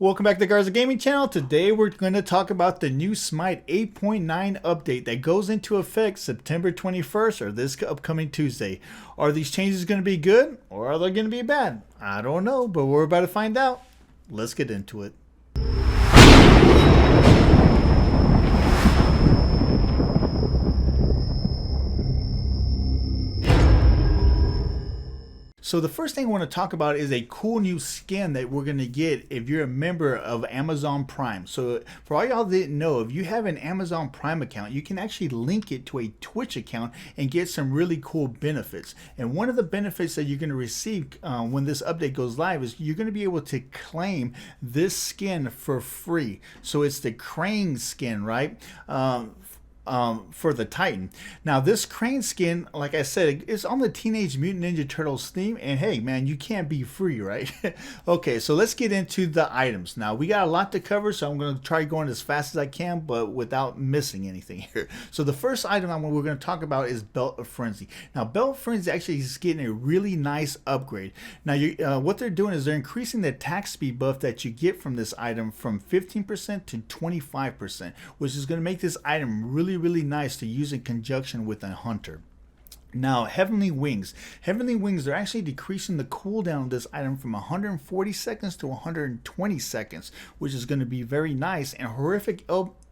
Welcome back to the Garza Gaming Channel. Today we're going to talk about the new Smite 8.9 update that goes into effect September 21st or this upcoming Tuesday. Are these changes going to be good or are they going to be bad? I don't know, but we're about to find out. Let's get into it. So the first thing I want to talk about is a cool new skin that we're going to get if you're a member of Amazon Prime. So for all y'all that didn't know, if you have an Amazon Prime account, you can actually link it to a Twitch account and get some really cool benefits. And one of the benefits that you're going to receive when this update goes live is you're going to be able to claim this skin for free. So it's the Crane skin, right? For the Titan. Now this Crane skin, like I said, is on the Teenage Mutant Ninja Turtles theme, and hey man, you can't be free, right? Okay, so let's get into the items. Now we got a lot to cover, so I'm going to try going as fast as I can, but without missing anything here. So the first item we're going to talk about is Belt of Frenzy. Now Belt of Frenzy actually is getting a really nice upgrade. Now what they're doing is they're increasing the attack speed buff that you get from this item from 15% to 25%, which is going to make this item really nice to use in conjunction with a hunter. Now, Heavenly Wings. Heavenly Wings, they're actually decreasing the cooldown of this item from 140 seconds to 120 seconds, which is going to be very nice. And Horrific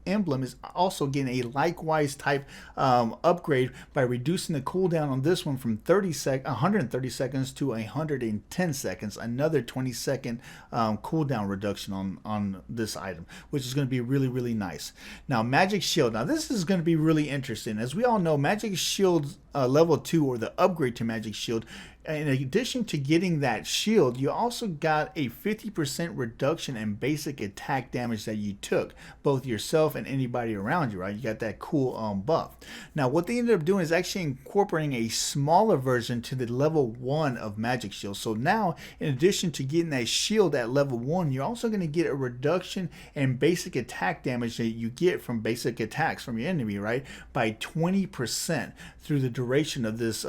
Emblem is also getting a likewise type upgrade by reducing the cooldown on this one from 130 seconds to 110 seconds, another 20-second cooldown reduction on this item, which is going to be really nice. Now Magic Shield. Now this is going to be really interesting. As we all know, Magic Shield level 2, or the upgrade to Magic Shield, in addition to getting that shield, you also got a 50% reduction in basic attack damage that you took, both yourself and anybody around you, right? You got that cool buff. Now what they ended up doing is actually incorporating a smaller version to the level 1 of Magic Shield. So now, in addition to getting that shield at level 1, you're also going to get a reduction in basic attack damage that you get from basic attacks from your enemy, right? By 20% through the duration of this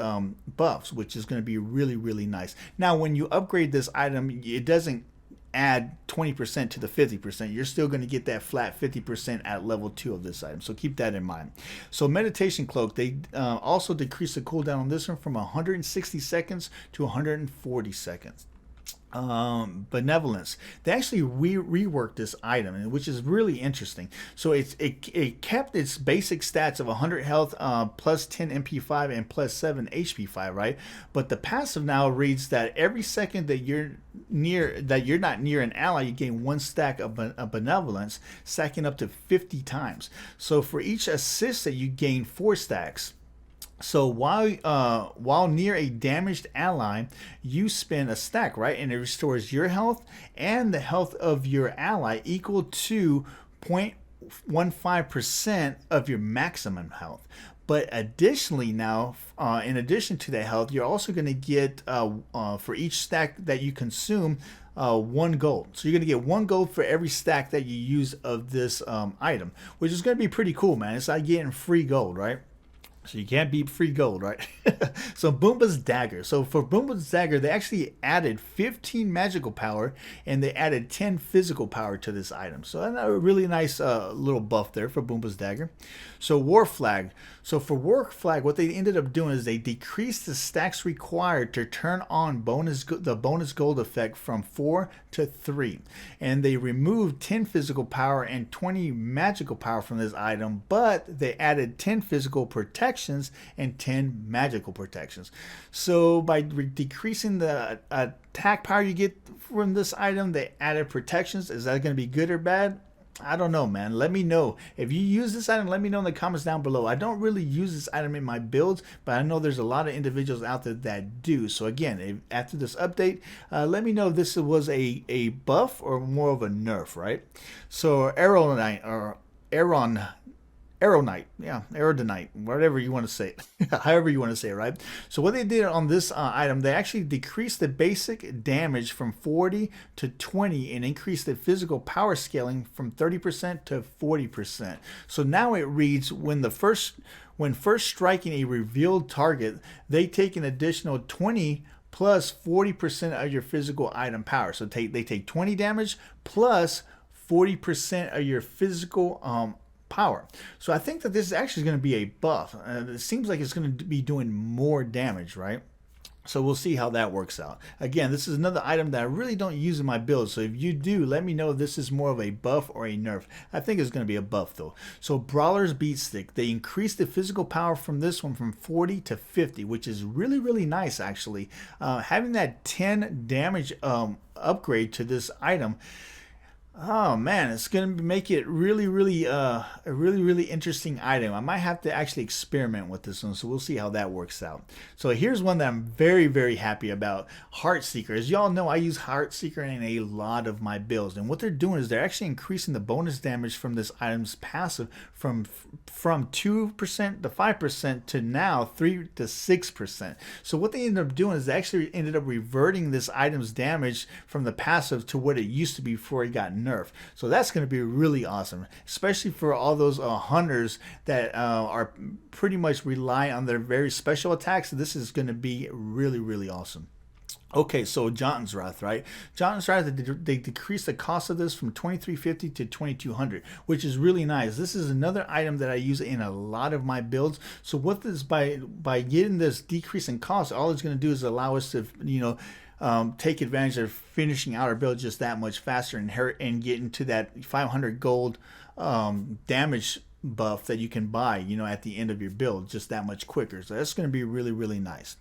buffs, which is going to be really nice. Now when you upgrade this item, it doesn't add 20% to the 50%. You're still going to get that flat 50% at level 2 of this item, so keep that in mind. So Meditation Cloak, they also decrease the cooldown on this one from 160 seconds to 140 seconds. Benevolence, they actually reworked this item, which is really interesting. So it kept its basic stats of 100 health, plus 10 MP5 and plus 7 HP5, right? But the passive now reads that every second that you're not near an ally, you gain 1 stack of Benevolence, stacking up to 50 times. So for each assist that you gain 4 stacks. So while near a damaged ally, you spend a stack, right? And it restores your health and the health of your ally equal to 0.15% of your maximum health. But additionally now, in addition to that health, you're also going to get, for each stack that you consume, 1 gold. So you're going to get 1 gold for every stack that you use of this item, which is going to be pretty cool, man. It's like getting free gold, right? So you can't beat free gold, right? So Boomba's Dagger. So for Boomba's Dagger, they actually added 15 magical power and they added 10 physical power to this item. So a really nice little buff there for Boomba's Dagger. So War Flag. So for War Flag, what they ended up doing is they decreased the stacks required to turn on the bonus gold effect from 4 to 3. And they removed 10 physical power and 20 magical power from this item, but they added 10 physical protections and 10 magical protections. So by decreasing the attack power you get from this item, they added protections. Is that going to be good or bad? I don't know, man. Let me know. If you use this item, let me know in the comments down below. I don't really use this item in my builds, but I know there's a lot of individuals out there that do. So again, after this update, let me know if this was a buff or more of a nerf, right? So Aerodynite, whatever you want to say, however you want to say it, right? So what they did on this item, they actually decreased the basic damage from 40 to 20 and increased the physical power scaling from 30% to 40%. So now it reads when first striking a revealed target, they take an additional 20 plus 40% of your physical item power. So they take 20 damage plus 40% of your physical power. So I think that this is actually going to be a buff. It seems like it's going to be doing more damage, right? So we'll see how that works out. Again, this is another item that I really don't use in my build. So if you do, let me know if this is more of a buff or a nerf. I think it's going to be a buff though. So Brawlers Beat Stick. They increased the physical power from this one from 40 to 50, which is really, really nice actually. Having that 10 damage upgrade to this item, oh man, it's gonna make it really, really, a really, really interesting item. I might have to actually experiment with this one, so we'll see how that works out. So here's one that I'm very, very happy about. Heartseeker. As y'all know, I use Heartseeker in a lot of my builds, and what they're doing is they're actually increasing the bonus damage from this item's passive from 2% to 5% to now 3 to 6%. So what they ended up doing is they actually ended up reverting this item's damage from the passive to what it used to be before it got nerfed. So that's going to be really awesome, especially for all those hunters that are pretty much rely on their very special attacks. This is going to be really, really awesome. Okay, so Jotun's Wrath, right? Jotun's Wrath, they decreased the cost of this from 2350 to 2200, which is really nice. This is another item that I use in a lot of my builds. So what this, by getting this decrease in cost, all it's going to do is allow us to, take advantage of finishing out our build just that much faster and get into that 500 gold damage buff that you can buy, at the end of your build just that much quicker. So that's going to be really, really nice.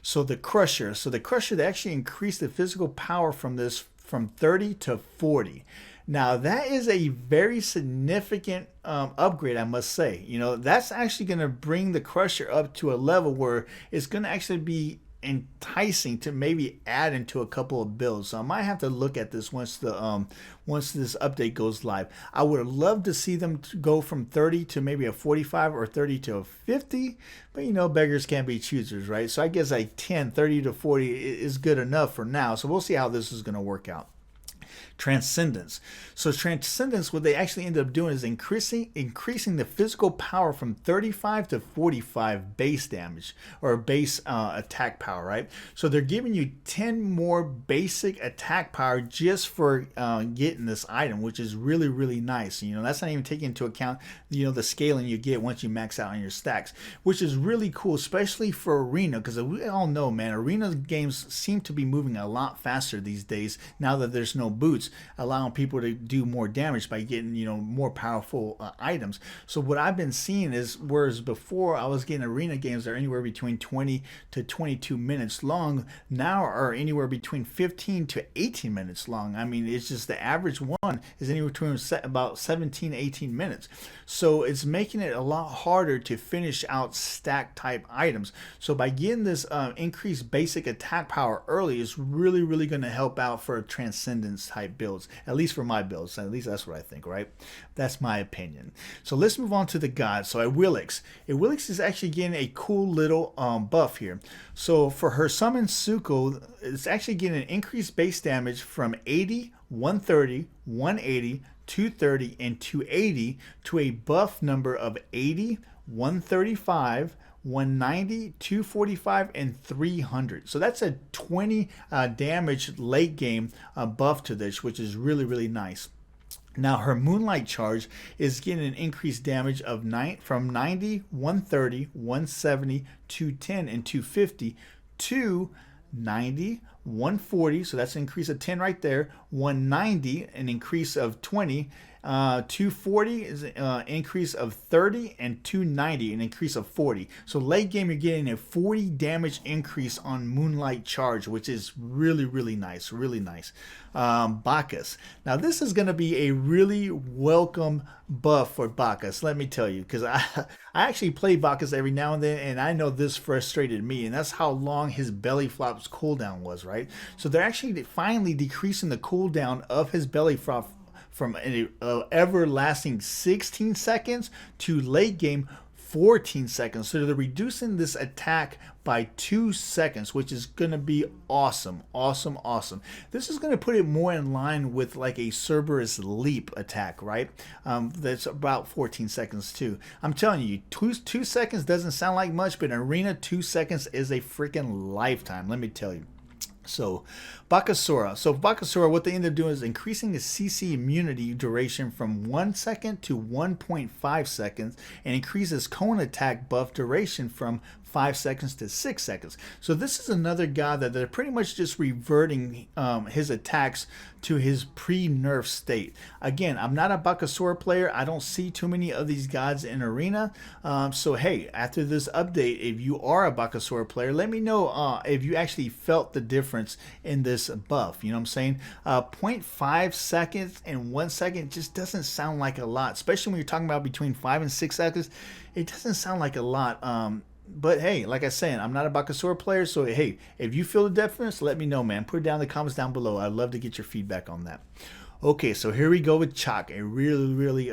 So the Crusher. So the Crusher, they actually increased the physical power from this from 30 to 40. Now that is a very significant upgrade, I must say. That's actually going to bring the Crusher up to a level where it's going to actually be enticing to maybe add into a couple of builds. So I might have to look at this once this update goes live. I would love to see them go from 30 to maybe a 45 or 30 to a 50, but beggars can't be choosers, right? So I guess like 30 to 40 is good enough for now. So we'll see how this is going to work out. Transcendence. So Transcendence, what they actually ended up doing is increasing the physical power from 35 to 45 base damage or base attack power, right? So they're giving you 10 more basic attack power just for getting this item, which is really, really nice. That's not even taking into account the scaling you get once you max out on your stacks, which is really cool, especially for arena, because we all know, man, arena games seem to be moving a lot faster these days now that there's no boots, allowing people to do more damage by getting more powerful items. So what I've been seeing is, whereas before I was getting arena games that are anywhere between 20 to 22 minutes long, now are anywhere between 15 to 18 minutes long. I mean, it's just the average one is anywhere between about 17 to 18 minutes. So it's making it a lot harder to finish out stack type items. So by getting this increased basic attack power early is really, really going to help out for Transcendence type builds, at least for my builds. At least that's what I think, right? That's my opinion. So let's move on to the gods. So Willis is actually getting a cool little buff here. So for her summon Suko, it's actually getting an increased base damage from 80, 130, 180, 230, and 280 to a buff number of 80, 135, 190, 245, and 300. So that's a 20 damage late game buff to this, which is really, really nice. Now her Moonlight Charge is getting an increased damage of from 90, 130, 170, 210, and 250 to 90, 140, so that's an increase of 10 right there, 190, an increase of 20, 240 is an increase of 30, and 290 an increase of 40. So late game you're getting a 40 damage increase on Moonlight Charge, which is really, really nice, really nice. Baccus. Now this is going to be a really welcome buff for Baccus, let me tell you, because I actually play Baccus every now and then, and I know this frustrated me, and that's how long his belly flop's cooldown was, right? So they're actually finally decreasing the cooldown of his belly flop from an everlasting 16 seconds to late game 14 seconds. So they're reducing this attack by 2 seconds, which is going to be awesome. Awesome, awesome. This is going to put it more in line with like a Cerberus leap attack, right? That's about 14 seconds too. I'm telling you, two seconds doesn't sound like much, but in Arena, 2 seconds is a freaking lifetime, let me tell you. So Baccus, what they end up doing is increasing the CC immunity duration from 1 second to 1.5 seconds and increases cone attack buff duration from 5 seconds to 6 seconds. So this is another guy that they're pretty much just reverting his attacks to his pre-nerf state. Again, I'm not a Baccus player. I don't see too many of these gods in Arena. So hey, after this update, if you are a Baccus player, let me know if you actually felt the difference in this buff. You know what I'm saying? 0.5 seconds and 1 second just doesn't sound like a lot, especially when you're talking about between 5 and 6 seconds. It doesn't sound like a lot. But hey, like I said, I'm not a Baccus player, so hey, if you feel the difference, let me know, man. Put it down in the comments down below. I'd love to get your feedback on that. Okay, so here we go with Chalk, a really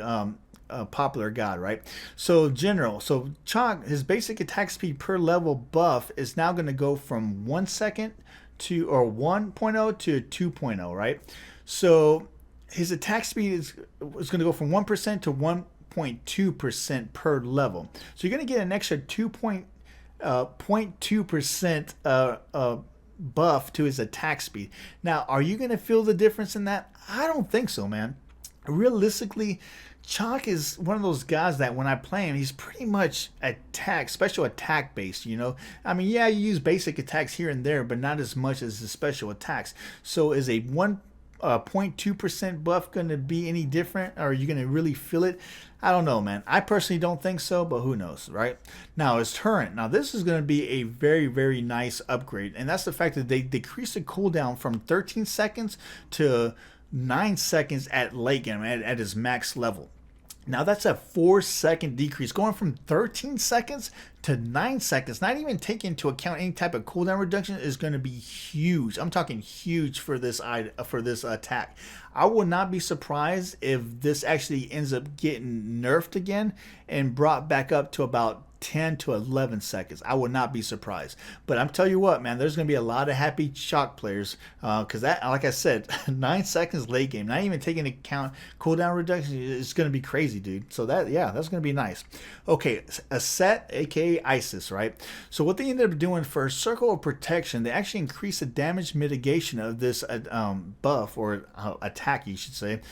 popular god, right? So Chalk, his basic attack speed per level buff is now going to go from 1 second to 1.0 to 2.0, right? So his attack speed is going to go from 1% to 1.2% per level. So you're going to get an extra 0.2% buff to his attack speed. Now, are you going to feel the difference in that? I don't think so, man. Realistically, Chalk is one of those guys that when I play him, he's pretty much special attack based, you know? I mean, yeah, you use basic attacks here and there, but not as much as the special attacks. So is a 0.2% buff going to be any different? Or are you going to really feel it? I don't know, man. I personally don't think so, but who knows, right? Now, his turret. Now, this is going to be a very nice upgrade, and that's the fact that they decreased the cooldown from 13 seconds to 9 seconds at late game, at his max level. Now that's a 4-second decrease, going from 13 seconds to 9 seconds. Not even taking into account any type of cooldown reduction is going to be huge. I'm talking huge for this attack. I will not be surprised if this actually ends up getting nerfed again and brought back up to about 10 to 11 seconds. I would not be surprised. But I'm telling you what, man, there's going to be a lot of happy Chalk players because that, like I said, 9 seconds late game, not even taking into account cooldown reduction, it's going to be crazy, dude. So that, yeah, that's going to be nice. Okay, a set, aka Isis, right? So what they ended up doing for Circle of Protection, they actually increased the damage mitigation of this buff or attack, you should say.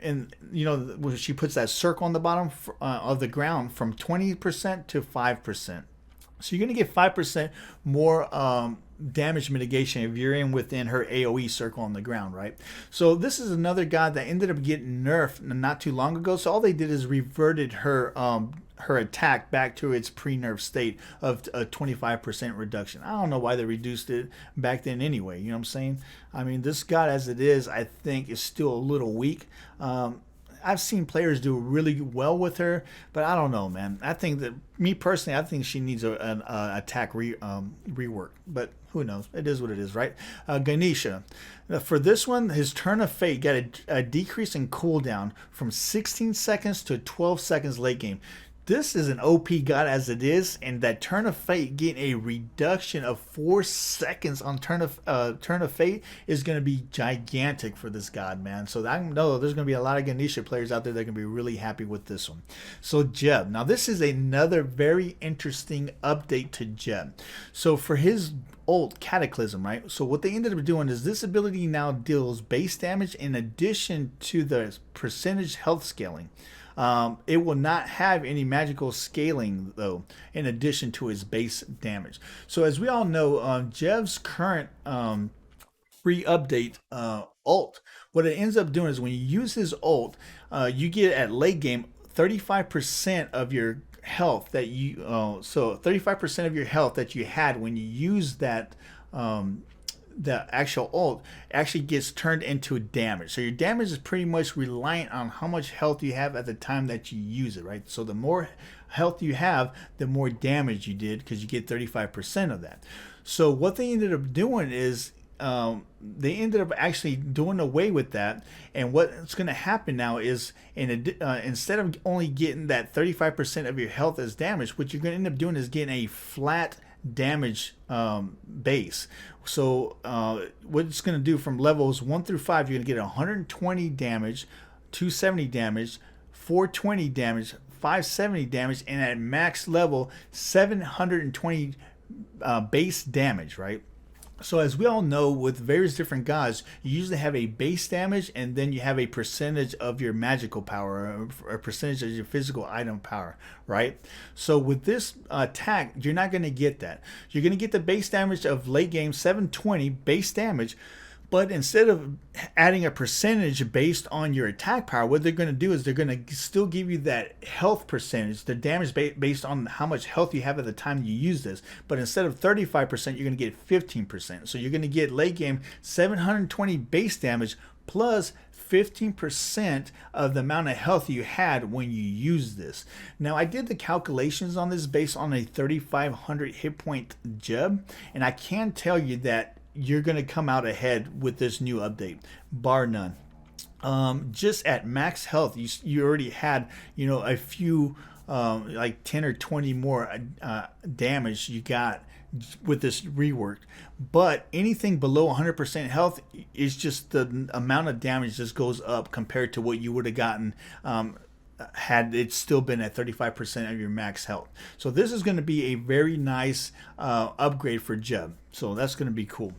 And you know, she puts that circle on the bottom of the ground from 20% to 5%. So you're going to get 5% more damage mitigation if you're within her AoE circle on the ground, right? So this is another god that ended up getting nerfed not too long ago. So all they did is reverted her attack back to its pre-nerf state of a 25% reduction. I don't know why they reduced it back then anyway. You know what I'm saying? I mean, this god as it is, I think, is still a little weak. I've seen players do really well with her, but I don't know, man. I think that, me personally, I think she needs an attack rework. But who knows? It is what it is, right? Ganesha. For this one, his Turn of Fate got a decrease in cooldown from 16 seconds to 12 seconds late game. This is an OP god as it is, and that Turn of Fate getting a reduction of 4 seconds on Turn of Fate is going to be gigantic for this god, man. So I know there's going to be a lot of Ganesha players out there that are going to be really happy with this one. So Jeb. Now this is another very interesting update to Jeb. So for his ult Cataclysm, right? So what they ended up doing is this ability now deals base damage in addition to the percentage health scaling. It will not have any magical scaling though, in addition to his base damage. So as we all know, Jev's current free update ult, what it ends up doing is when you use his ult, you get at late game 35% of your health that you so 35% of your health that you had when you use that the actual ult actually gets turned into damage. So your damage is pretty much reliant on how much health you have at the time that you use it, right? So the more health you have, the more damage you did because you get 35% of that. So what they ended up doing is they ended up actually doing away with that. And what's going to happen now is, instead of only getting that 35% of your health as damage, what you're going to end up doing is getting a flat damage base. So what it's going to do from levels 1 through 5, you're going to get 120 damage, 270 damage, 420 damage, 570 damage, and at max level 720 base damage, right? So as we all know, with various different gods, you usually have a base damage, and then you have a percentage of your magical power, or a percentage of your physical item power, right? So with this attack, you're not going to get that. You're going to get the base damage of late game 720 base damage, but instead of adding a percentage based on your attack power, what they're going to do is they're going to still give you that health percentage, the damage based on how much health you have at the time you use this. But instead of 35%, you're going to get 15%. So you're going to get late game 720 base damage plus 15% of the amount of health you had when you use this. Now, I did the calculations on this based on a 3,500 hit point Jeb, and I can tell you that you're going to come out ahead with this new update, bar none. Just at max health, you already had, a few, like 10 or 20 more damage you got with this rework. But anything below 100% health is just the amount of damage just goes up compared to what you would have gotten had it still been at 35% of your max health. So this is going to be a very nice upgrade for Jeb. So that's going to be cool.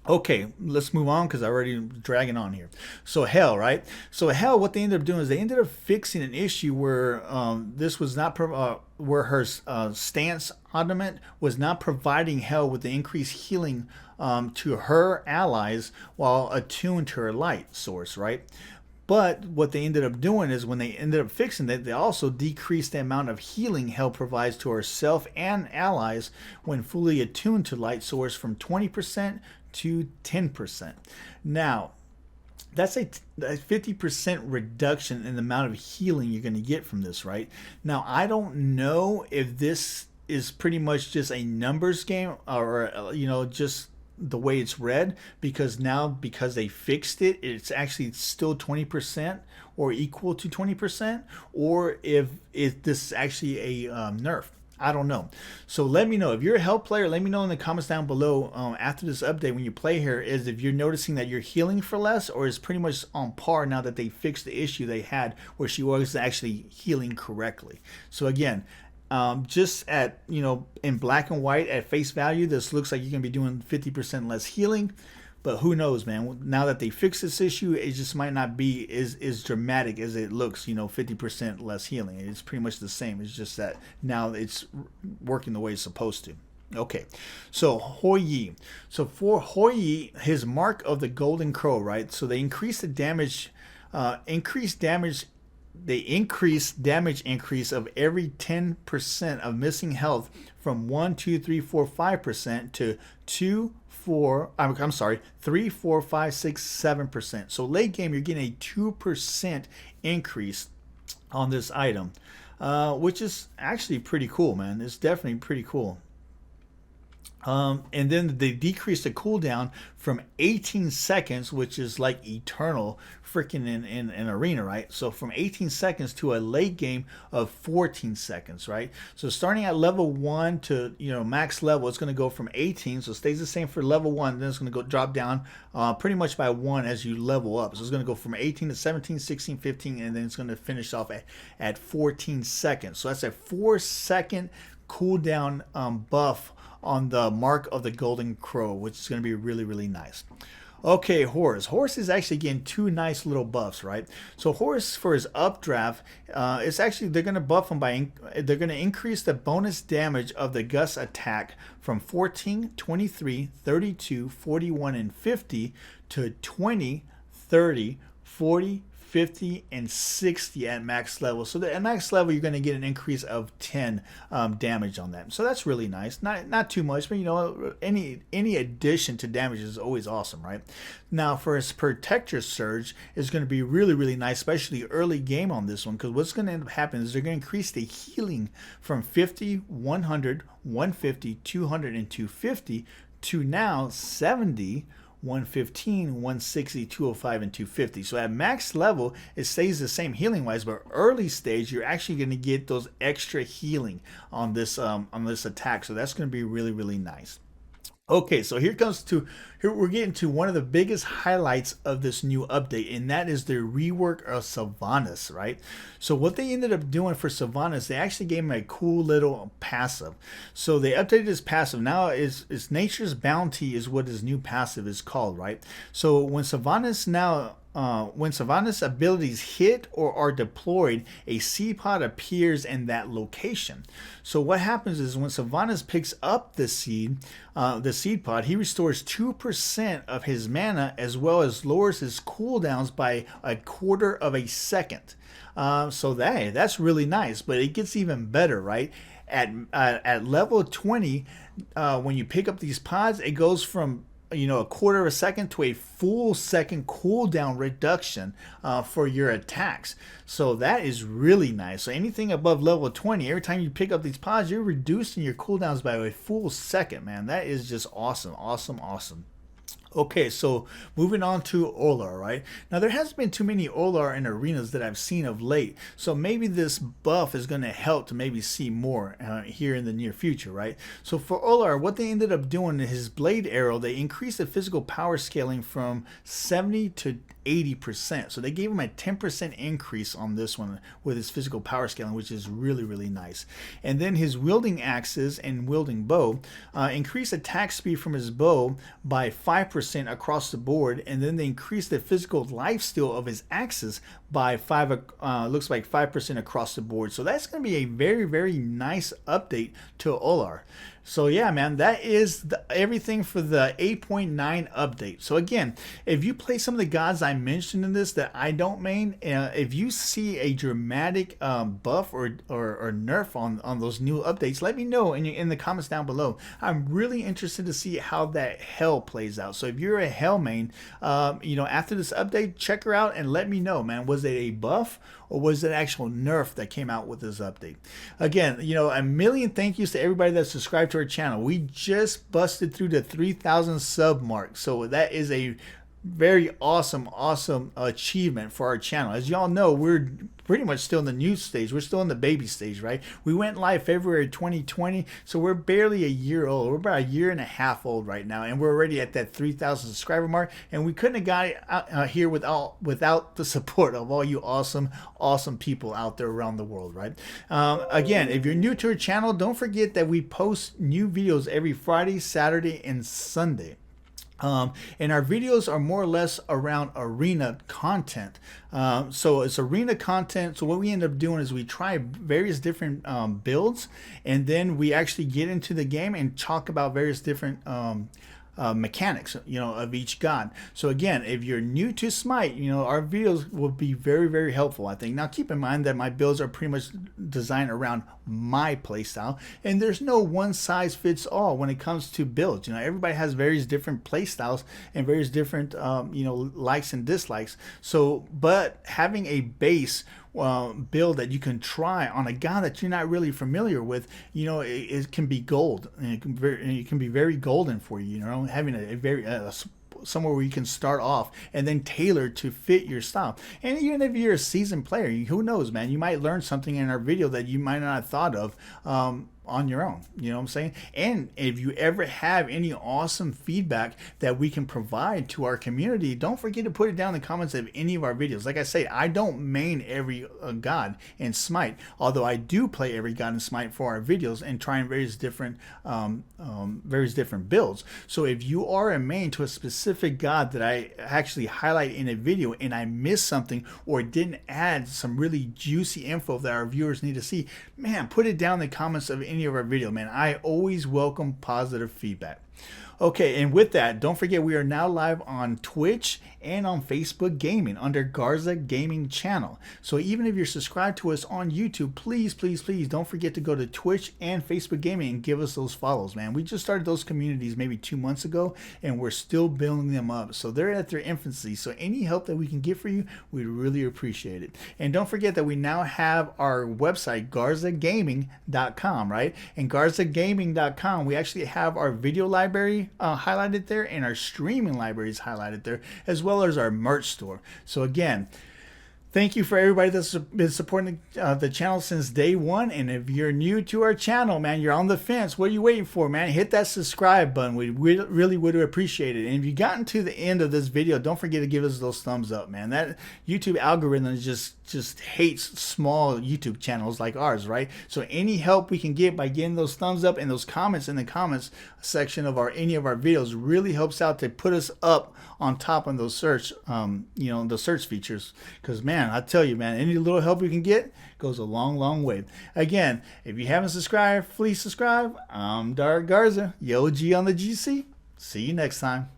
Okay, let's move on because I'm already dragging on here. So Hell, right? So Hell, what they ended up doing is they ended up fixing an issue where this was not where her stance ornament was not providing Hell with the increased healing to her allies while attuned to her light source, right? But what they ended up doing is when they ended up fixing it, they also decreased the amount of healing Hell provides to herself and allies when fully attuned to light source from 20% to 10%. Now, that's a 50% reduction in the amount of healing you're going to get from this, right? Now, I don't know if this is pretty much just a numbers game or, just the way it's read, because they fixed it, it's actually still 20% or equal to 20%, or if this is actually a nerf. I don't know. So let me know. If you're a Hell player, let me know in the comments down below after this update when you play here, is if you're noticing that you're healing for less, or is pretty much on par now that they fixed the issue they had where she was actually healing correctly. So again, just at, in black and white at face value, this looks like you're going to be doing 50% less healing. But who knows, man? Now that they fixed this issue, it just might not be as dramatic as it looks, 50% less healing. It's pretty much the same. It's just that now it's working the way it's supposed to. Okay, so Hoiyi. So for Hoiyi, his mark of the Golden Crow, right? So they increased the damage, they increased damage increase of every 10% of missing health from 1, 2, 3, 4, 5% to 3, 4, 5, 6, 7%. So late game, you're getting a 2% increase on this item, which is actually pretty cool, man. It's definitely pretty cool. And then they decreased the cooldown from 18 seconds, which is like eternal freaking in arena, right? So from 18 seconds to a late game of 14 seconds, right? So starting at level 1 to max level, it's going to go from 18, so it stays the same for level 1, then it's going to go drop down pretty much by 1 as you level up. So it's going to go from 18 to 17, 16, 15, and then it's going to finish off at 14 seconds. So that's a 4-second cooldown buff on the mark of the Golden Crow, which is going to be really, really nice. Okay, Horus. Horus is actually getting 2 nice little buffs, right? So Horus, for his updraft, it's actually, they're going to buff him they're going to increase the bonus damage of the Gus attack from 14, 23, 32, 41, and 50 to 20, 30, 40, 50, and 60 at max level. So at max level, you're going to get an increase of 10 damage on that. So that's really nice. Not too much, but any addition to damage is always awesome, right? Now for his Protector Surge is going to be really, really nice, especially early game on this one, because what's going to end up happening is they're going to increase the healing from 50, 100, 150, 200, and 250 to now 70, 115, 160, 205, and 250. So at max level, it stays the same healing wise, but early stage, you're actually going to get those extra healing on this attack. So that's going to be really, really nice. Okay, so here we're getting to one of the biggest highlights of this new update, and that is the rework of Savannah, right? So what they ended up doing for Savannah is they actually gave him a cool little passive. So they updated his passive. Now is Nature's Bounty is what his new passive is called, right? So when Savannah's abilities hit or are deployed, a seed pod appears in that location. So what happens is when Savannah picks up the seed pod, he restores 2% of his mana as well as lowers his cooldowns by 1/4 of a second. So that's really nice, but it gets even better, right? At level 20, when you pick up these pods, it goes from 1/4 of a second to a full second cooldown reduction for your attacks. So that is really nice. So anything above level 20, every time you pick up these pods, you're reducing your cooldowns by a full second, man. That is just awesome, awesome, awesome. Okay, so moving on to Olar, right? Now, there hasn't been too many Olar in arenas that I've seen of late, so maybe this buff is going to help to maybe see more here in the near future, right? So for Olar, what they ended up doing in his blade arrow, they increased the physical power scaling from 70 to 80%. So they gave him a 10% increase on this one with his physical power scaling, which is really, really nice. And then his wielding axes and wielding bow increased attack speed from his bow by 5% across the board, and then they increased the physical lifesteal of his axes by 5% across the board. So that's going to be a very, very nice update to Olar. So yeah, man, that is everything for the 8.9 update. So again, if you play some of the gods I mentioned in this that I don't main, if you see a dramatic buff or nerf on those new updates, let me know in the comments down below. I'm really interested to see how that hell plays out. So if you're a hell main, after this update, check her out and let me know, man. Was it a buff or was it actual nerf that came out with this update? Again, a million thank yous to everybody that subscribed to our channel. We just busted through the 3,000 sub mark, so that is a very awesome achievement for our channel. As y'all know, we're pretty much still in the new stage. We're still in the baby stage, right? We went live February 2020, so we're barely a year old. We're about a year and a half old right now, and we're already at that 3,000 subscriber mark, and we couldn't have got it out here without the support of all you awesome people out there around the world, right? Again, if you're new to our channel, don't forget that we post new videos every Friday, Saturday, and Sunday. And our videos are more or less around arena content. So it's arena content. So what we end up doing is we try various different builds, and then we actually get into the game and talk about various different mechanics, of each god. So again, if you're new to Smite, our videos will be very, very helpful, I think. Now, keep in mind that my builds are pretty much designed around my playstyle, and there's no one size fits all when it comes to builds. Everybody has various different playstyles and various different, likes and dislikes. So, but having a base build that you can try on a god that you're not really familiar with, it can be gold, and it can be very golden for you. Having a very somewhere where you can start off and then tailor to fit your style. And even if you're a seasoned player, who knows, man, you might learn something in our video that you might not have thought of on your own. You know what I'm saying? And if you ever have any awesome feedback that we can provide to our community, don't forget to put it down in the comments of any of our videos. Like I say, I don't main every god in Smite, although I do play every god in Smite for our videos and trying various different builds. So if you are a main to a specific god that I actually highlight in a video and I missed something or didn't add some really juicy info that our viewers need to see, man, put it down in the comments of any of our video, man. I always welcome positive feedback. Okay, and with that, don't forget we are now live on Twitch and on Facebook Gaming under Garza Gaming Channel. So even if you're subscribed to us on YouTube, please, please, please don't forget to go to Twitch and Facebook Gaming and give us those follows, man. We just started those communities maybe 2 months ago, and we're still building them up. So they're at their infancy. So any help that we can get for you, we'd really appreciate it. And don't forget that we now have our website, garzagaming.com, right? And garzagaming.com, we actually have our video library library highlighted there, and our streaming library is highlighted there, as well as our merch store. So again, thank you for everybody that's been supporting the channel since day one. And if you're new to our channel, man, you're on the fence, what are you waiting for, man? Hit that subscribe button. We really would appreciate it. And if you've gotten to the end of this video, don't forget to give us those thumbs up, man. That YouTube algorithm just hates small YouTube channels like ours, right? So any help we can get by getting those thumbs up and those comments in the comments section of any of our videos really helps out to put us up on top of those search, the search features. Because man, I tell you, man, any little help we can get goes a long way. Again, if you haven't subscribed, please subscribe. I'm Garza, Yo G on the GC. See you next time.